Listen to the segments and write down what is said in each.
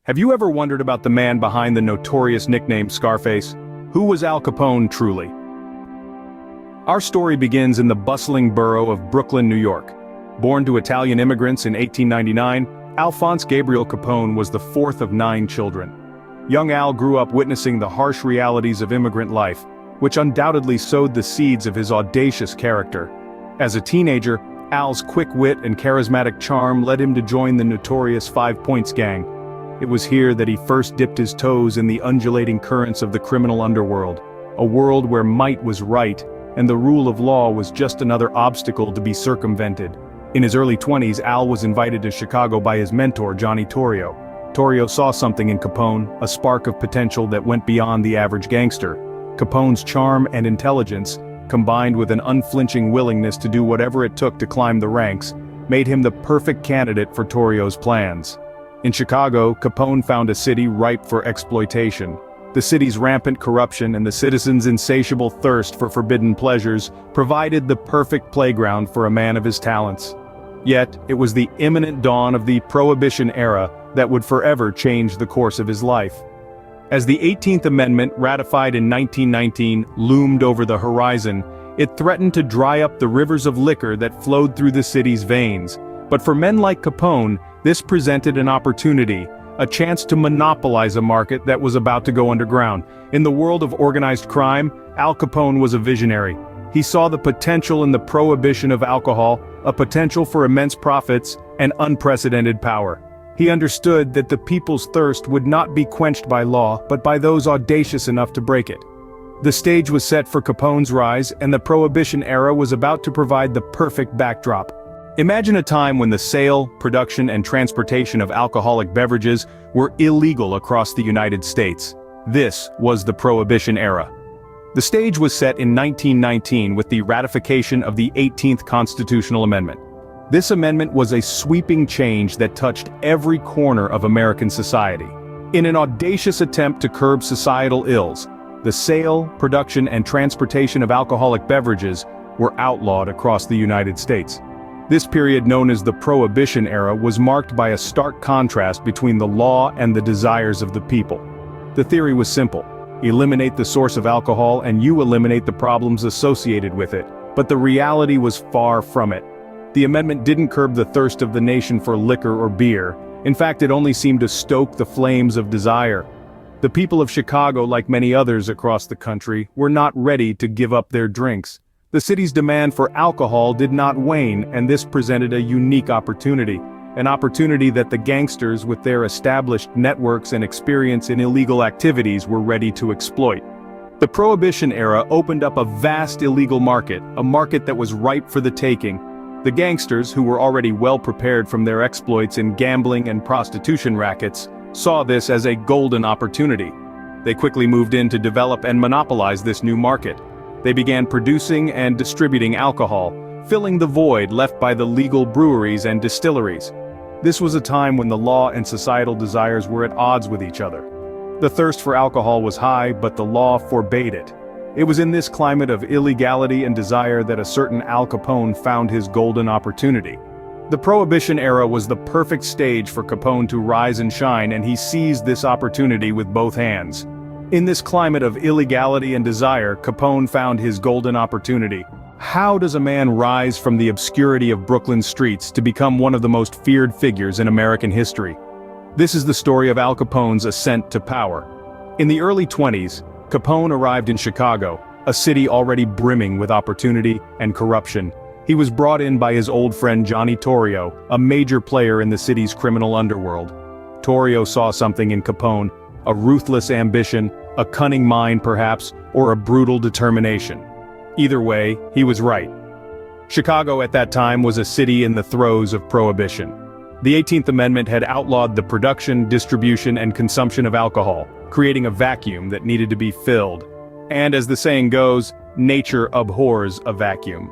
Have you ever wondered about the man behind the notorious nickname Scarface? Who was Al Capone truly? Our story begins in the bustling borough of Brooklyn, New York. Born to Italian immigrants in 1899, Alphonse Gabriel Capone was the fourth of 9 children. Young Al grew up witnessing the harsh realities of immigrant life, which undoubtedly sowed the seeds of his audacious character. As a teenager, Al's quick wit and charismatic charm led him to join the notorious 5 Points gang. It was here that he first dipped his toes in the undulating currents of the criminal underworld, a world where might was right, and the rule of law was just another obstacle to be circumvented. In his early 20s, Al was invited to Chicago by his mentor, Johnny Torrio. Torrio saw something in Capone, a spark of potential that went beyond the average gangster. Capone's charm and intelligence, combined with an unflinching willingness to do whatever it took to climb the ranks, made him the perfect candidate for Torrio's plans. In Chicago, Capone found a city ripe for exploitation. The city's rampant corruption and the citizens' insatiable thirst for forbidden pleasures provided the perfect playground for a man of his talents. Yet, it was the imminent dawn of the Prohibition era that would forever change the course of his life. As the 18th Amendment, ratified in 1919, loomed over the horizon, it threatened to dry up the rivers of liquor that flowed through the city's veins. But for men like Capone, this presented an opportunity, a chance to monopolize a market that was about to go underground. In the world of organized crime, Al Capone was a visionary. He saw the potential in the prohibition of alcohol, a potential for immense profits, and unprecedented power. He understood that the people's thirst would not be quenched by law, but by those audacious enough to break it. The stage was set for Capone's rise, and the Prohibition era was about to provide the perfect backdrop. Imagine a time when the sale, production, and transportation of alcoholic beverages were illegal across the United States. This was the Prohibition era. The stage was set in 1919 with the ratification of the 18th Constitutional Amendment. This amendment was a sweeping change that touched every corner of American society. In an audacious attempt to curb societal ills, the sale, production, and transportation of alcoholic beverages were outlawed across the United States. This period, known as the Prohibition era, was marked by a stark contrast between the law and the desires of the people. The theory was simple: eliminate the source of alcohol and you eliminate the problems associated with it. But the reality was far from it. The amendment didn't curb the thirst of the nation for liquor or beer. In fact, it only seemed to stoke the flames of desire. The people of Chicago, like many others across the country, were not ready to give up their drinks. The city's demand for alcohol did not wane, and this presented a unique opportunity. An opportunity that the gangsters, with their established networks and experience in illegal activities, were ready to exploit. The Prohibition era opened up a vast illegal market, a market that was ripe for the taking. The gangsters, who were already well prepared from their exploits in gambling and prostitution rackets, saw this as a golden opportunity. They quickly moved in to develop and monopolize this new market. They began producing and distributing alcohol, filling the void left by the legal breweries and distilleries. This was a time when the law and societal desires were at odds with each other. The thirst for alcohol was high, but the law forbade it. It was in this climate of illegality and desire that a certain Al Capone found his golden opportunity. The Prohibition era was the perfect stage for Capone to rise and shine, and he seized this opportunity with both hands. In this climate of illegality and desire, Capone found his golden opportunity. How does a man rise from the obscurity of Brooklyn streets to become one of the most feared figures in American history? This is the story of Al Capone's ascent to power. In the early 20s, Capone arrived in Chicago, a city already brimming with opportunity and corruption. He was brought in by his old friend Johnny Torrio, a major player in the city's criminal underworld. Torrio saw something in Capone: a ruthless ambition, a cunning mind perhaps, or a brutal determination. Either way, he was right. Chicago at that time was a city in the throes of Prohibition. The 18th Amendment had outlawed the production, distribution, and consumption of alcohol, creating a vacuum that needed to be filled. And as the saying goes, nature abhors a vacuum.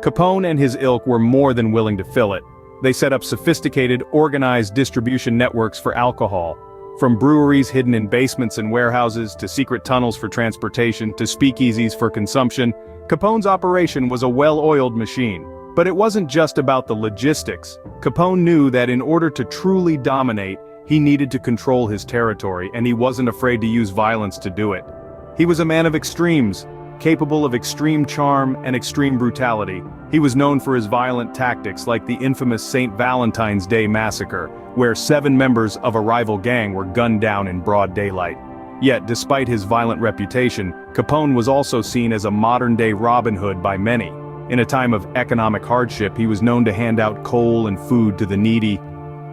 Capone and his ilk were more than willing to fill it. They set up sophisticated, organized distribution networks for alcohol. From breweries hidden in basements and warehouses, to secret tunnels for transportation, to speakeasies for consumption, Capone's operation was a well-oiled machine. But it wasn't just about the logistics. Capone knew that in order to truly dominate, He needed to control his territory, and he wasn't afraid to use violence to do it. He was a man of extremes, capable of extreme charm and extreme brutality. He was known for his violent tactics, like the infamous St. Valentine's Day massacre, where 7 members of a rival gang were gunned down in broad daylight. Yet, despite his violent reputation, Capone was also seen as a modern-day Robin Hood by many. In a time of economic hardship, he was known to hand out coal and food to the needy.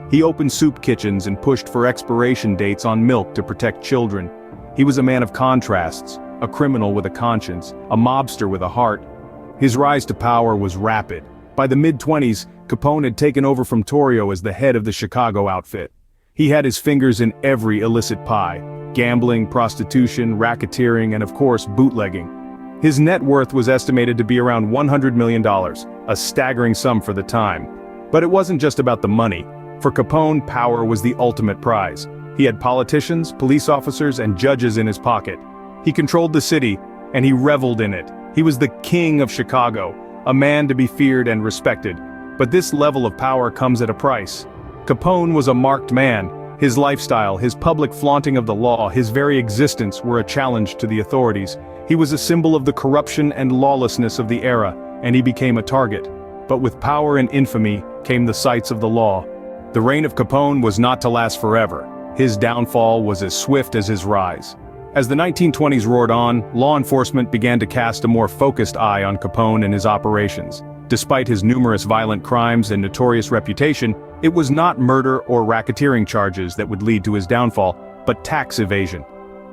He opened soup kitchens and pushed for expiration dates on milk to protect children. He was a man of contrasts, a criminal with a conscience, a mobster with a heart. His rise to power was rapid. By the mid-20s, Capone had taken over from Torrio as the head of the Chicago outfit. He had his fingers in every illicit pie: gambling, prostitution, racketeering, and of course, bootlegging. His net worth was estimated to be around $100 million, a staggering sum for the time. But it wasn't just about the money. For Capone, power was the ultimate prize. He had politicians, police officers, and judges in his pocket. He controlled the city, and he reveled in it. He was the king of Chicago, a man to be feared and respected. But this level of power comes at a price. Capone was a marked man. His lifestyle, his public flaunting of the law, his very existence were a challenge to the authorities. He was a symbol of the corruption and lawlessness of the era, and he became a target. But with power and infamy came the sights of the law. The reign of Capone was not to last forever. His downfall was as swift as his rise. As the 1920s roared on, law enforcement began to cast a more focused eye on Capone and his operations. Despite his numerous violent crimes and notorious reputation, it was not murder or racketeering charges that would lead to his downfall, but tax evasion.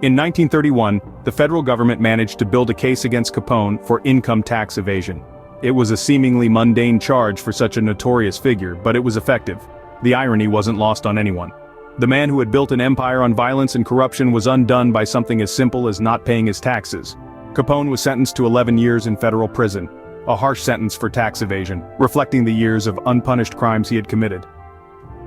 In 1931, the federal government managed to build a case against Capone for income tax evasion. It was a seemingly mundane charge for such a notorious figure, but it was effective. The irony wasn't lost on anyone. The man who had built an empire on violence and corruption was undone by something as simple as not paying his taxes. Capone was sentenced to 11 years in federal prison, a harsh sentence for tax evasion, reflecting the years of unpunished crimes he had committed.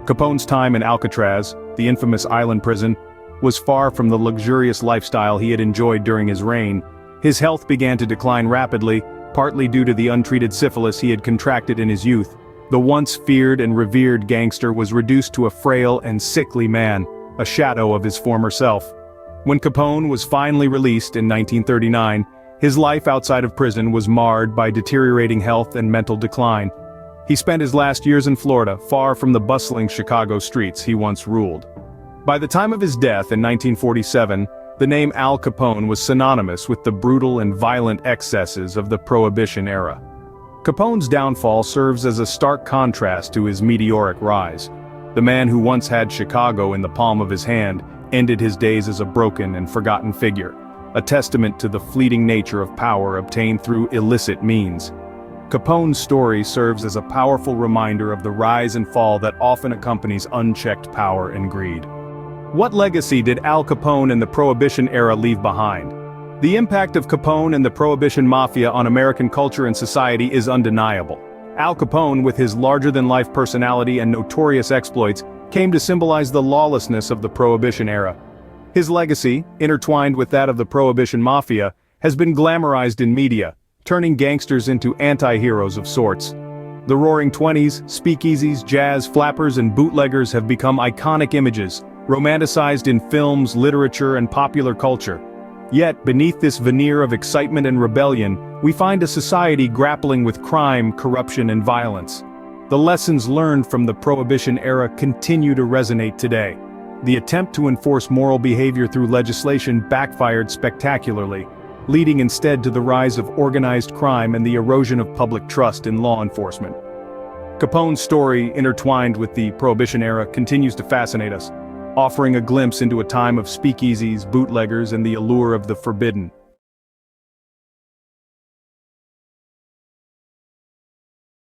Capone's time in Alcatraz, the infamous island prison, was far from the luxurious lifestyle he had enjoyed during his reign. His health began to decline rapidly, partly due to the untreated syphilis he had contracted in his youth. The once feared and revered gangster was reduced to a frail and sickly man, a shadow of his former self. When Capone was finally released in 1939, his life outside of prison was marred by deteriorating health and mental decline. He spent his last years in Florida, far from the bustling Chicago streets he once ruled. By the time of his death in 1947, the name Al Capone was synonymous with the brutal and violent excesses of the Prohibition era. Capone's downfall serves as a stark contrast to his meteoric rise. The man who once had Chicago in the palm of his hand ended his days as a broken and forgotten figure, a testament to the fleeting nature of power obtained through illicit means. Capone's story serves as a powerful reminder of the rise and fall that often accompanies unchecked power and greed. What legacy did Al Capone and the Prohibition era leave behind? The impact of Capone and the Prohibition Mafia on American culture and society is undeniable. Al Capone, with his larger-than-life personality and notorious exploits, came to symbolize the lawlessness of the Prohibition era. His legacy, intertwined with that of the Prohibition Mafia, has been glamorized in media, turning gangsters into anti-heroes of sorts. The Roaring Twenties, speakeasies, jazz, flappers, and bootleggers have become iconic images, romanticized in films, literature, and popular culture. Yet, beneath this veneer of excitement and rebellion, we find a society grappling with crime, corruption, and violence. The lessons learned from the Prohibition era continue to resonate today. The attempt to enforce moral behavior through legislation backfired spectacularly, leading instead to the rise of organized crime and the erosion of public trust in law enforcement. Capone's story, intertwined with the Prohibition era, continues to fascinate us, offering a glimpse into a time of speakeasies, bootleggers, and the allure of the forbidden.